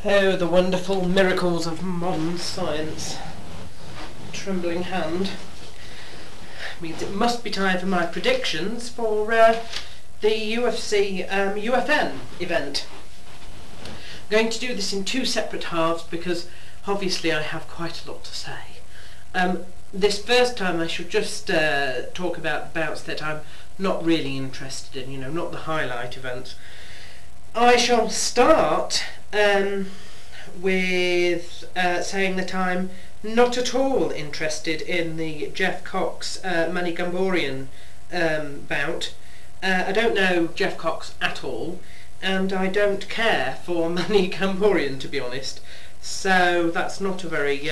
Oh, the wonderful miracles of modern science. Trembling hand. Means it must be time for my predictions for the UFC UFN event. I'm going to do this in two separate halves because obviously I have quite a lot to say. This first time I should just talk about bouts that I'm not really interested in, not the highlight events. I shall start with saying that I'm not at all interested in the Jeff Cox Manny Gamborian bout. I don't know Jeff Cox at all, and I don't care for Manny Gamborian, to be honest, so that's not a very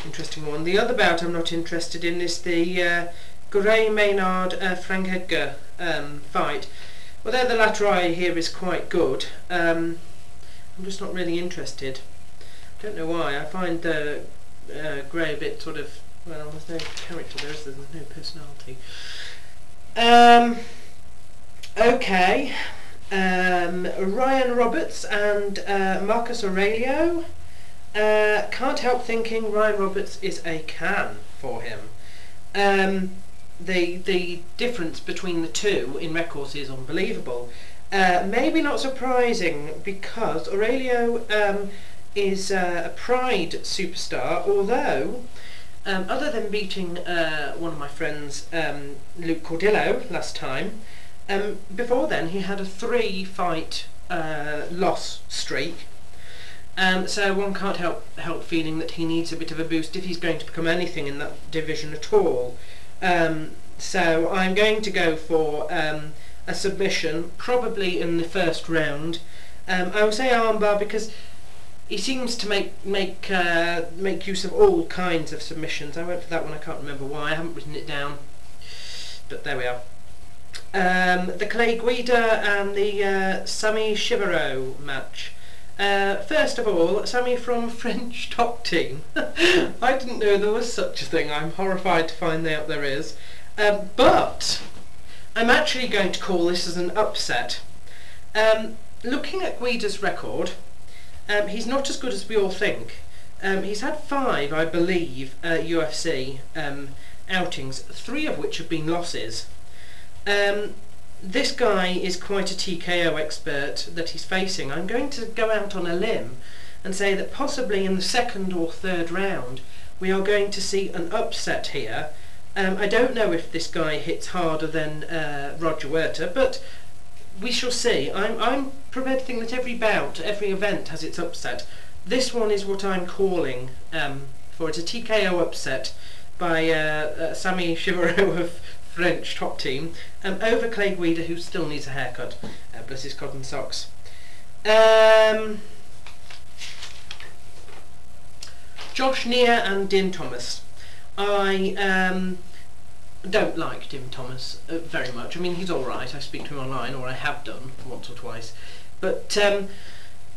interesting one. The other bout I'm not interested in is the Gray Maynard Frank Edgar fight. Although the latter I hear is quite good, I'm just not really interested. I don't know why. I find Gray a bit sort of, well, there's no character, there's no personality. Okay, Ryan Roberts and Marcus Aurelio. Can't help thinking Ryan Roberts is a can for him. The difference between the two in records is unbelievable. Maybe not surprising because Aurelio is a Pride superstar, although other than beating one of my friends, Luke Cordillo, last time, before then he had a 3-fight loss streak. So one can't help feeling that he needs a bit of a boost if he's going to become anything in that division at all. So I'm going to go for a submission, probably in the first round. I will say armbar because he seems to make use of all kinds of submissions. I went for that one. I can't remember why. I haven't written it down, but there we are. The Clay Guida and the Sami Shiver match. First of all, Sami from French Top Team. I didn't know there was such a thing. I'm horrified to find out there is. But I'm actually going to call this as an upset. Looking at Guida's record, he's not as good as we all think. He's had 5, I believe, UFC outings, 3 of which have been losses. This guy is quite a TKO expert that he's facing. I'm going to go out on a limb and say that possibly in the 2nd or 3rd round we are going to see an upset here. I don't know if this guy hits harder than Roger Huerta, but we shall see. I'm prepared to think that every bout, every event has its upset. This one is what I'm calling for. It's a TKO upset by Sami Shiver of French Top Team over Clay Guida, who still needs a haircut. Bless his cotton socks. Josh Neer and Din Thomas. I don't like Din Thomas very much. I mean, he's alright. I speak to him online, or I have done once or twice. But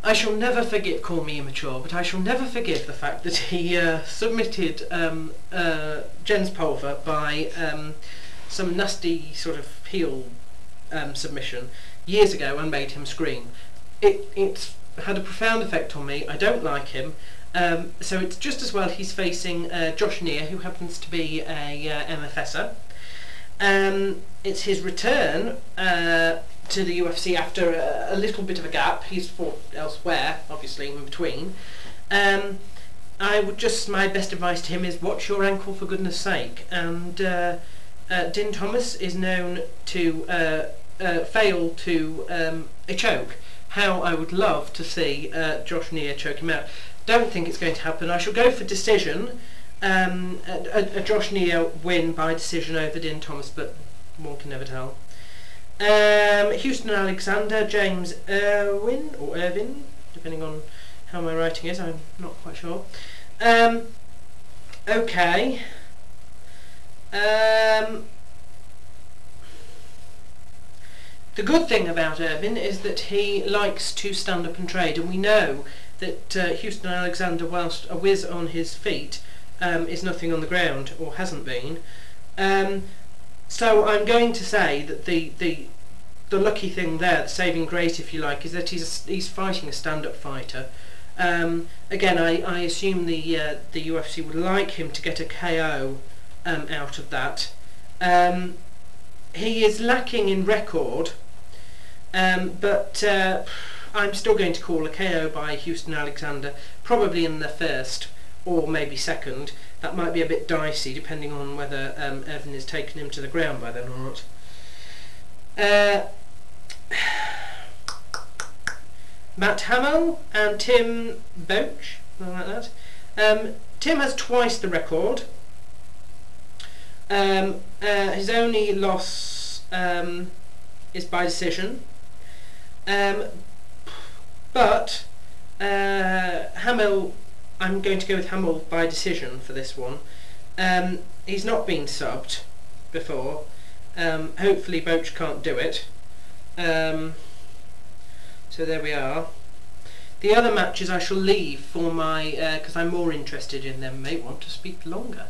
I shall never forgive, call me immature, but I shall never forgive the fact that he submitted Jens Pulver by some nasty sort of heel submission years ago and made him scream. It's had a profound effect on me. I don't like him. So it's just as well he's facing Josh Neer, who happens to be a MFSer. It's his return to the UFC after a little bit of a gap. He's fought elsewhere, obviously, in between. I would just, my best advice to him is watch your ankle for goodness sake. And Din Thomas is known to fail to a choke. How I would love to see Josh Neer choke him out. Don't think it's going to happen. I shall go for decision. A Josh Neer win by decision over Din Thomas, but one can never tell. Houston Alexander, James Irwin, or Irvin, depending on how my writing is, I'm not quite sure. Okay. The good thing about Irvin is that he likes to stand up and trade, and we know that Houston Alexander, whilst a whiz on his feet, is nothing on the ground, or hasn't been. So I'm going to say that the lucky thing there, the saving grace if you like, is that he's fighting a stand-up fighter Again, I assume the UFC would like him to get a KO out of that. He is lacking in record, but I'm still going to call a KO by Houston Alexander, probably in the first or maybe second. That might be a bit dicey depending on whether Evan is taking him to the ground by then or not. Matt Hamill and Tim Boach, something like that. Tim has twice the record. His only loss is by decision. But Hamill, I'm going to go with Hamill by decision for this one. He's not been subbed before. Hopefully Boach can't do it. So there we are. The other matches I shall leave for my, because I'm more interested in them, may want to speak longer.